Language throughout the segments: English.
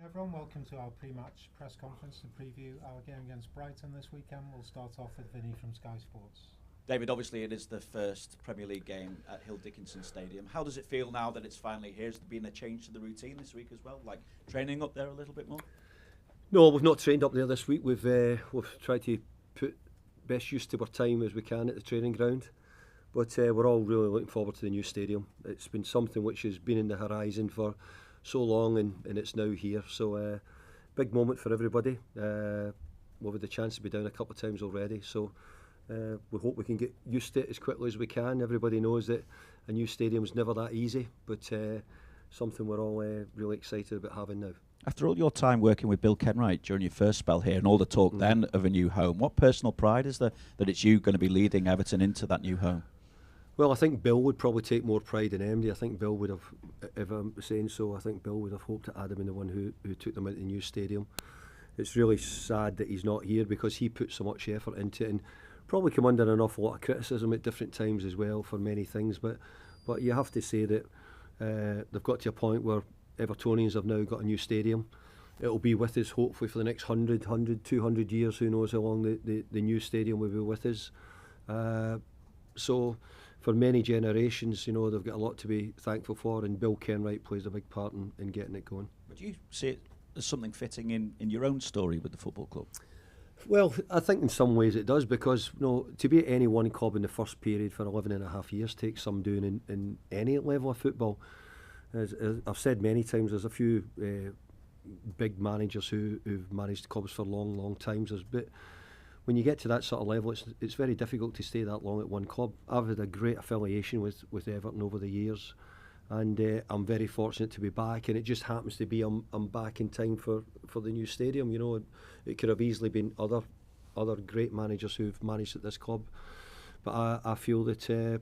Everyone, welcome to our pre-match press conference to preview our game against Brighton this weekend. We'll start off with Vinny from Sky Sports. David, obviously it is the first Premier League game at Hill Dickinson Stadium. How does it feel now that it's finally here? Has there been a change to the routine this week as well? Like training up there a little bit more? No, we've not trained up there this week. We've tried to put best use to our time as we can at the training ground. But we're all really looking forward to the new stadium. It's been something which has been in the horizon for so long, and it's now here. So big moment for everybody. We've had the chance to be down a couple of times already. So we hope we can get used to it as quickly as we can. Everybody knows that a new stadium is never that easy, but something we're all really excited about having now. After all your time working with Bill Kenwright during your first spell here and all the talk then of a new home, what personal pride is there that it's you going to be leading Everton into that new home? Well, I think Bill would probably take more pride in MD. I think Bill would have, if I'm saying so, I think Bill would have hoped that Adam been the one who took them into the new stadium. It's really sad that he's not here because he put so much effort into it and probably come under an awful lot of criticism at different times as well for many things. But you have to say that they've got to a point where Evertonians have now got a new stadium. It'll be with us hopefully for the next 200 years. Who knows how long the new stadium will be with us. So for many generations, you know, they've got a lot to be thankful for, and Bill Kenwright plays a big part in getting it going. Would you see it as something fitting in your own story with the football club? Well, I think in some ways it does, because to be at any one club in the first period for 11 and a half years takes some doing in any level of football. As I've said many times, there's a few big managers who've managed clubs for long times. But when you get to that sort of level, it's very difficult to stay that long at one club. I've had a great affiliation with Everton over the years, and I'm very fortunate to be back. And it just happens to be I'm back in time for the new stadium. You know, it could have easily been other great managers who've managed at this club, but I feel that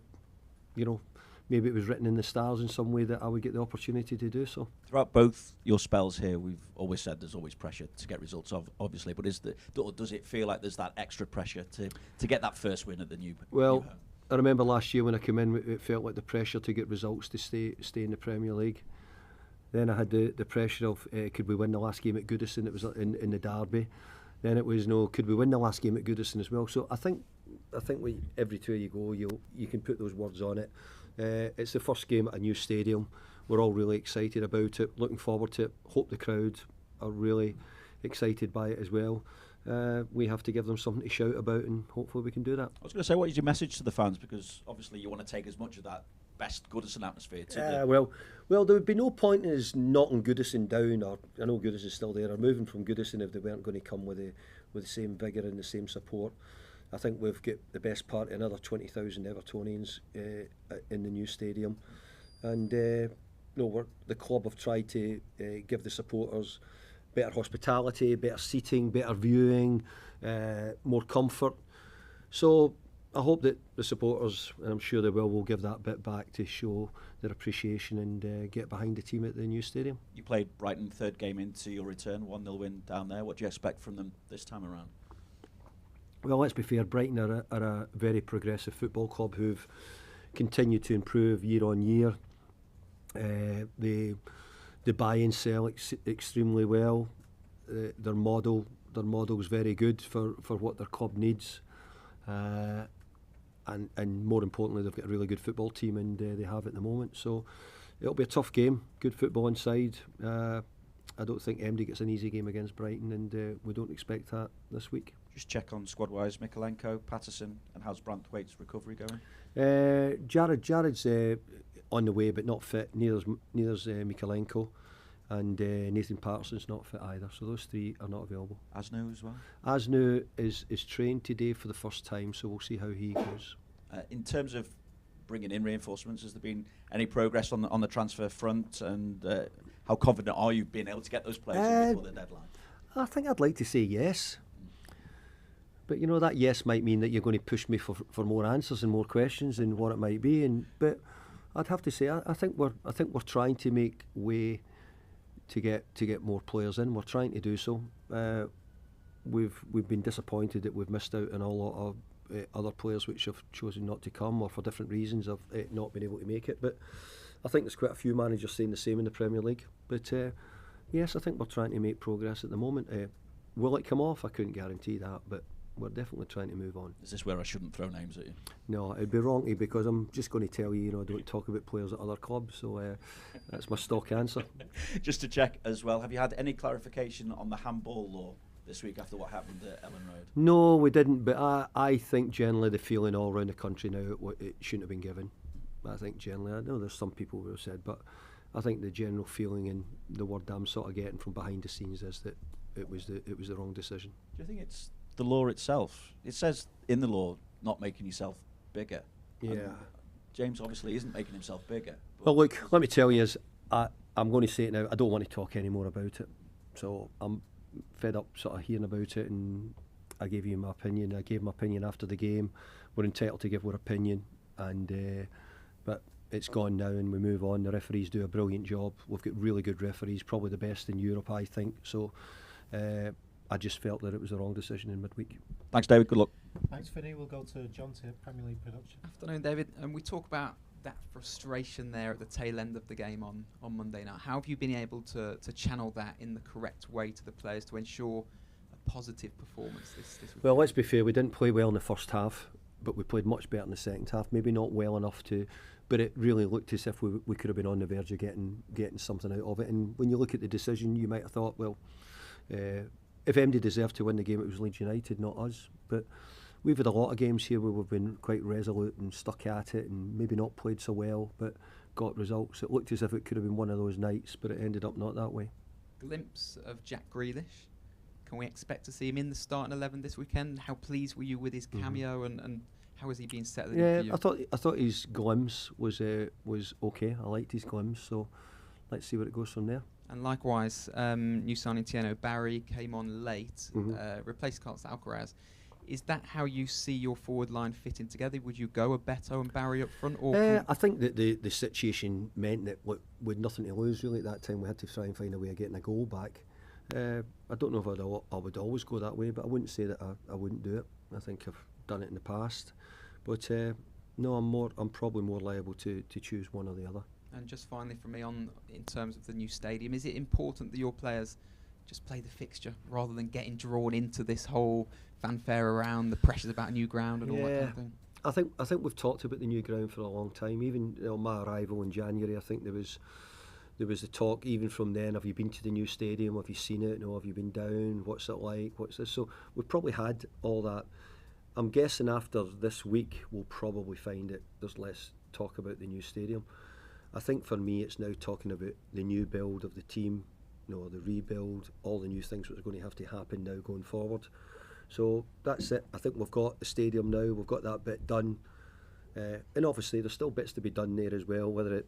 maybe it was written in the stars in some way that I would get the opportunity to do so. Throughout both your spells here, we've always said there's always pressure to get results, obviously, but does it feel like there's that extra pressure to get that first win at the new new home? I remember last year when I came in, it felt like the pressure to get results to stay in the Premier League. Then I had the pressure of could we win the last game at Goodison? It was in the derby. Then it was could we win the last game at Goodison as well? So I think every tour you go, you can put those words on it. It's the first game at a new stadium. We're all really excited about it, looking forward to it. Hope the crowd are really excited by it as well. We have to give them something to shout about, and hopefully we can do that. I was going to say, what is your message to the fans? Because obviously you want to take as much of that best Goodison atmosphere to well, there would be no point in us knocking Goodison down, or I know Goodison's still there, or moving from Goodison if they weren't going to come with the same vigour and the same support. I think we've got the best part, another 20,000 Evertonians in the new stadium, and the club have tried to give the supporters better hospitality, better seating, better viewing, more comfort. So I hope that the supporters, and I'm sure they will give that bit back to show their appreciation and get behind the team at the new stadium. You played Brighton third game into your return, 1-0 win down there. What do you expect from them this time around? Well, let's be fair, Brighton are a very progressive football club who've continued to improve year on year. They buy and sell extremely well. Their model is very good for what their club needs. And more importantly, they've got a really good football team, and they have at the moment. So it'll be a tough game, good football inside. I don't think MD gets an easy game against Brighton, and we don't expect that this week. Just check on squad-wise, Mikalenko, Patterson, and how's Branthwaite's recovery going? Jared's on the way but not fit. Neither's Mikalenko, and Nathan Patterson's not fit either. So those three are not available. Asnu as well? Asnu is trained today for the first time, so we'll see how he goes. In terms of bringing in reinforcements, has there been any progress on the transfer front, and how confident are you being able to get those players in before the deadline? I think I'd like to say yes. But that yes might mean that you're going to push me for more answers and more questions than what it might be. But I'd have to say I think we're trying to make way to get more players in. We're trying to do so. We've been disappointed that we've missed out on a lot of other players which have chosen not to come, or for different reasons of not being able to make it. But I think there's quite a few managers saying the same in the Premier League. But Yes, I think we're trying to make progress at the moment. Will it come off? I couldn't guarantee that, but we're definitely trying to move on. Is this where I shouldn't throw names at you? No, it'd be wrong to, because I'm just going to tell you, I don't talk about players at other clubs, so that's my stock answer. Just to check as well, have you had any clarification on the handball law this week after what happened at Ellen Road? No, we didn't, but I think generally the feeling all around the country now, it shouldn't have been given. I think generally, I know there's some people who have said, but I think the general feeling and the word I'm sort of getting from behind the scenes is that it was the wrong decision. Do you think it's the law itself? It says in the law not making yourself bigger. Yeah. And James obviously isn't making himself bigger. Well, look, let me tell you, I'm going to say it now, I don't want to talk any more about it. So I'm fed up sort of hearing about it, and I gave you my opinion. I gave my opinion after the game. We're entitled to give our opinion, and but it's gone now and we move on. The referees do a brilliant job. We've got really good referees, probably the best in Europe, I think. So I just felt that it was the wrong decision in midweek. Thanks, David. Good luck. Thanks, Vinny. We'll go to John Tip, Premier League production. Afternoon, David. And we talk about that frustration there at the tail end of the game on Monday night. How have you been able to channel that in the correct way to the players to ensure a positive performance this week? Well, let's be fair, we didn't play well in the first half, but we played much better in the second half. Maybe not well enough to, but it really looked as if we could have been on the verge of getting something out of it. And when you look at the decision, you might have thought, well, if MD deserved to win the game, it was Leeds United, not us. But we've had a lot of games here where we've been quite resolute and stuck at it and maybe not played so well, but got results. It looked as if it could have been one of those nights, but it ended up not that way. Glimpse of Jack Grealish. Can we expect to see him in the starting 11 this weekend? How pleased were you with his cameo, and how has he been settling in for you? I thought his glimpse was okay. I liked his glimpse, so let's see where it goes from there. And likewise, new signing Tieno Barry came on late, replaced Carlos Alcaraz. Is that how you see your forward line fitting together? Would you go a Beto and Barry up front? Or I think that the situation meant that we had nothing to lose really at that time. We had to try and find a way of getting a goal back. I don't know if I would always go that way, but I wouldn't say that I wouldn't do it. I think I've done it in the past. But no, I'm probably more liable to choose one or the other. And just finally from me, in terms of the new stadium, is it important that your players just play the fixture rather than getting drawn into this whole fanfare around the pressures about a new ground and all that kind of thing? I think we've talked about the new ground for a long time. Even my arrival in January, I think there was the talk even from then. Have you been to the new stadium? Have you seen it? No, have you been down? What's it like? What's this? So we've probably had all that. I'm guessing after this week we'll probably find it. There's less talk about the new stadium. I think for me it's now talking about the new build of the team, the rebuild, all the new things that are going to have to happen now going forward. So that's it. I think we've got the stadium now, we've got that bit done. And obviously there's still bits to be done there as well, whether it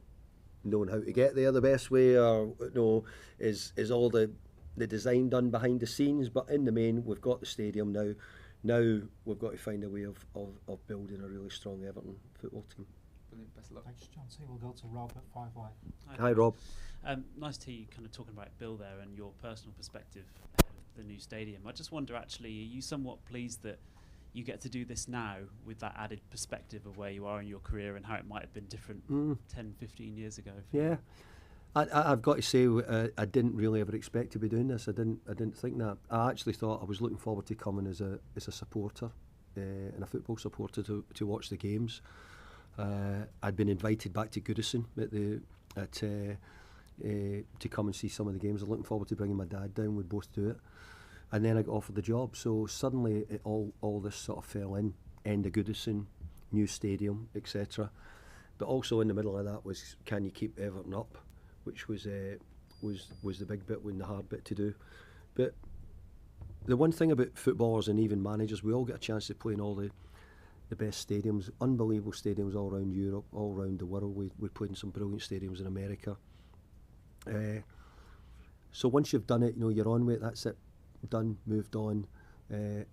knowing how to get there the best way or is all the design done behind the scenes. But in the main, we've got the stadium now. Now we've got to find a way of building a really strong Everton football team. Brilliant, best of luck. Thanks, John C. We'll go to Rob at 5 Live. Hi, Rob. Nice to hear you kind of talking about Bill there and your personal perspective of the new stadium. I just wonder, actually, are you somewhat pleased that you get to do this now with that added perspective of where you are in your career and how it might have been different 10, 15 years ago? Yeah. I've got to say, I didn't really ever expect to be doing this. I didn't think that. I actually thought I was looking forward to coming as a supporter and a football supporter to watch the games. I'd been invited back to Goodison to come and see some of the games. I'm looking forward to bringing my dad down. We'd both do it. And then I got offered the job. So suddenly all this sort of fell in. End of Goodison, new stadium, etc. But also in the middle of that was, can you keep Everton up? Which was the big bit and the hard bit to do. But the one thing about footballers and even managers, we all get a chance to play in all the best stadiums, unbelievable stadiums all around Europe, all around the world. We played in some brilliant stadiums in America. So once you've done it, you're on with it, that's it, done, moved on.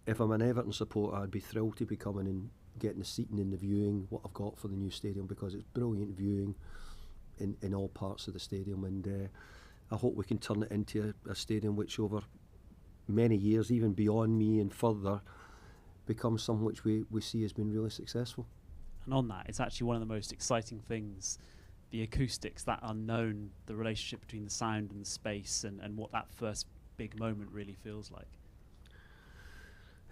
If I'm an Everton supporter, I'd be thrilled to be coming and getting the seating and the viewing, what I've got for the new stadium, because it's brilliant viewing in all parts of the stadium, and I hope we can turn it into a stadium which over many years, even beyond me and further, becomes something which we see has been really successful. And on that, it's actually one of the most exciting things the acoustics, that unknown, the relationship between the sound and the space, and what that first big moment really feels like?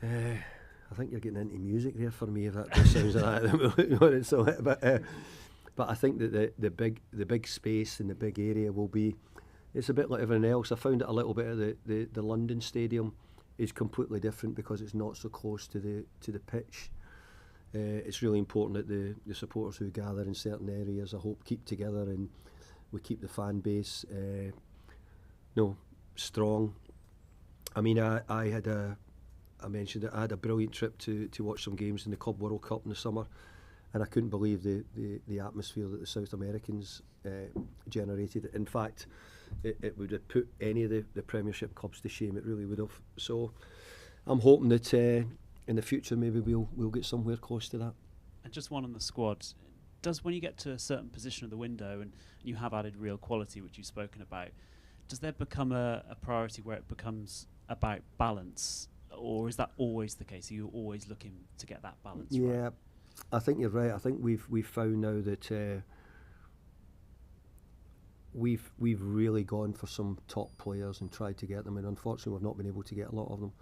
I think you're getting into music there for me, if that sounds like that. But I think that the big space and the big area will be, it's a bit like everything else. I found it a little bit at the London Stadium is completely different because it's not so close to the pitch. It's really important that the supporters who gather in certain areas, I hope, keep together and we keep the fan base strong. I mean, I mentioned that I had a brilliant trip to watch some games in the Club World Cup in the summer, and I couldn't believe the atmosphere that the South Americans generated. In fact, it would have put any of the Premiership clubs to shame. It really would have. So I'm hoping that in the future maybe we'll get somewhere close to that. And just one on the squad. When you get to a certain position of the window and you have added real quality, which you've spoken about, does there become a priority where it becomes about balance? Or is that always the case? Are you always looking to get that balance right? Yeah, I think you're right. I think we've found now that we've really gone for some top players and tried to get them, and unfortunately we've not been able to get a lot of them.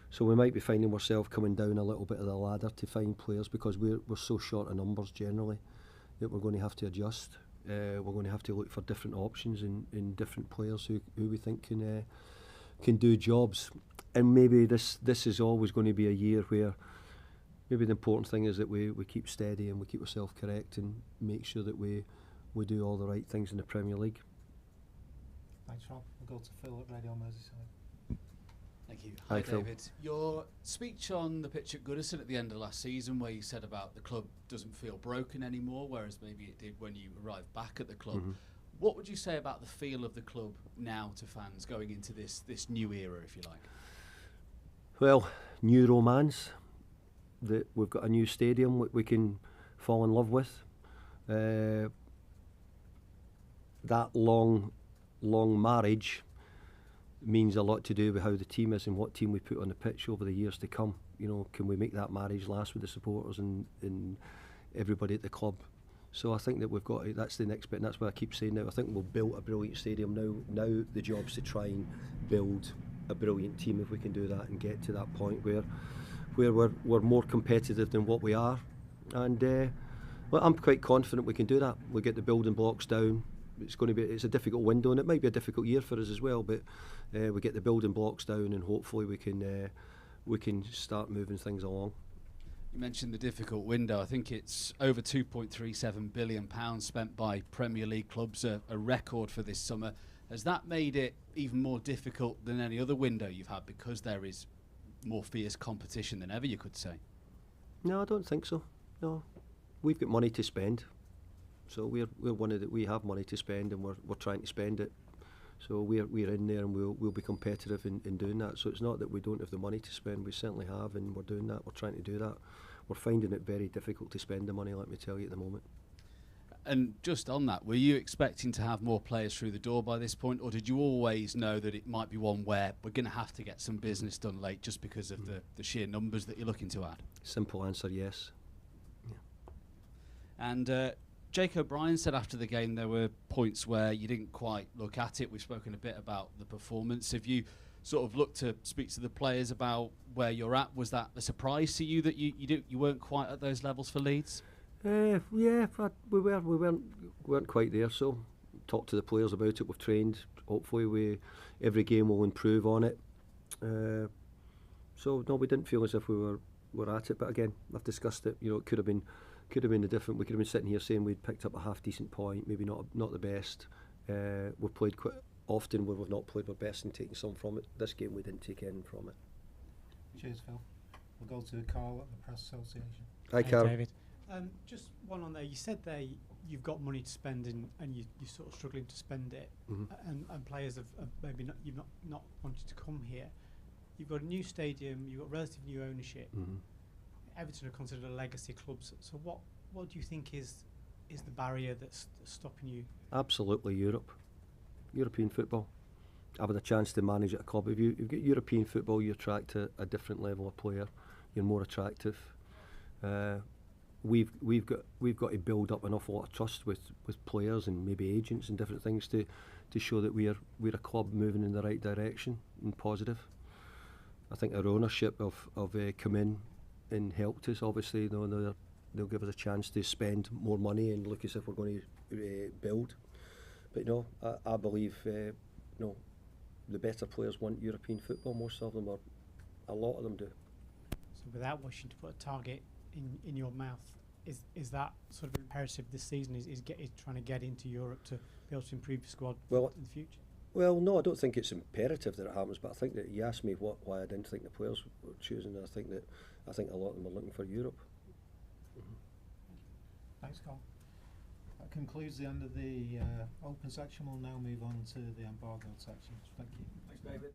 So we might be finding ourselves coming down a little bit of the ladder to find players because we're so short of numbers generally that we're going to have to adjust. We're going to have to look for different options in different players who we think can do jobs. And maybe this is always going to be a year where maybe the important thing is that we keep steady and we keep ourselves correct and make sure that we do all the right things in the Premier League. Thanks, Rob. We'll go to Phil at Radio Merseyside. Thank you. Hi, Hi, Phil. David. Your speech on the pitch at Goodison at the end of last season, where you said about the club doesn't feel broken anymore, whereas maybe it did when you arrived back at the club. Mm-hmm. What would you say about the feel of the club now to fans going into this new era, if you like? Well, new romance, that we've got a new stadium we can fall in love with. That long marriage means a lot to do with how the team is and what team we put on the pitch over the years to come. You know, can we make that marriage last with the supporters and everybody at the club? So I think that we've got that's the next bit, and that's what I keep saying now. I think we've built a brilliant stadium now. Now the job's to try and build a brilliant team if we can do that and get to that point where we're more competitive than what we are. And well, I'm quite confident we can do that. We get the building blocks down. It's a difficult window, and it might be a difficult year for us as well. But we get the building blocks down, and hopefully we can start moving things along. You mentioned the difficult window. I think it's over £2.37 billion spent by Premier League clubs, a record for this summer. Has that made it even more difficult than any other window you've had because there is more fierce competition than ever, you could say? No, I don't think so. No, we've got money to spend, so we have money to spend, and we're trying to spend it. So we're in there, and we'll be competitive in doing that. So it's not that we don't have the money to spend. We certainly have, and we're doing that. We're trying to do that. We're finding it very difficult to spend the money, let me tell you, at the moment. And just on that, were you expecting to have more players through the door by this point, or did you always know that it might be one where we're going to have to get some business done late just because of the sheer numbers that you're looking to add? Simple answer, yes. Yeah. And Jake O'Brien said after the game there were points where you didn't quite look at it. We've spoken a bit about the performance. Have you sort of looked to speak to the players about where you're at? Was that a surprise to you that you weren't quite at those levels for Leeds? Yeah, but we weren't quite there. So talk to the players about it. We've trained. Hopefully, every game will improve on it. So no, we didn't feel as if we were at it. But again, I've discussed it. You know, it could have been a different. We could have been sitting here saying we'd picked up a half decent point, maybe not the best. We've played quite often where we've not played our best and taken some from it. This game we didn't take any from it. Cheers, Phil. We'll go to Carl at the Press Association. Hi, Carl. David. Just one on there. You said there you've got money to spend and you're sort of struggling to spend it, and players have maybe you've not wanted to come here. You've got a new stadium. You've got relative new ownership. Everton are considered a legacy club. So what do you think is the barrier that's stopping you? Absolutely, European football. Having a chance to manage at a club. If you've got European football, you attract a different level of player. You're more attractive. we've got to build up an awful lot of trust with players and maybe agents and different things to show that we're a club moving in the right direction and positive. I think our ownership have come in and helped us. Obviously, they'll give us a chance to spend more money and look as if we're going to build. But I believe the better players want European football. Most of them, or a lot of them do. So without wishing to put a target in your mouth, is that sort of imperative this season? Is trying to get into Europe to be able to improve the squad in the future? Well, no, I don't think it's imperative that it happens. But I think that you asked me why I didn't think the players were choosing. I think a lot of them are looking for Europe. Thanks, Carl. That concludes the end of the open section. We'll now move on to the embargoed section. Thank you. Thanks, David.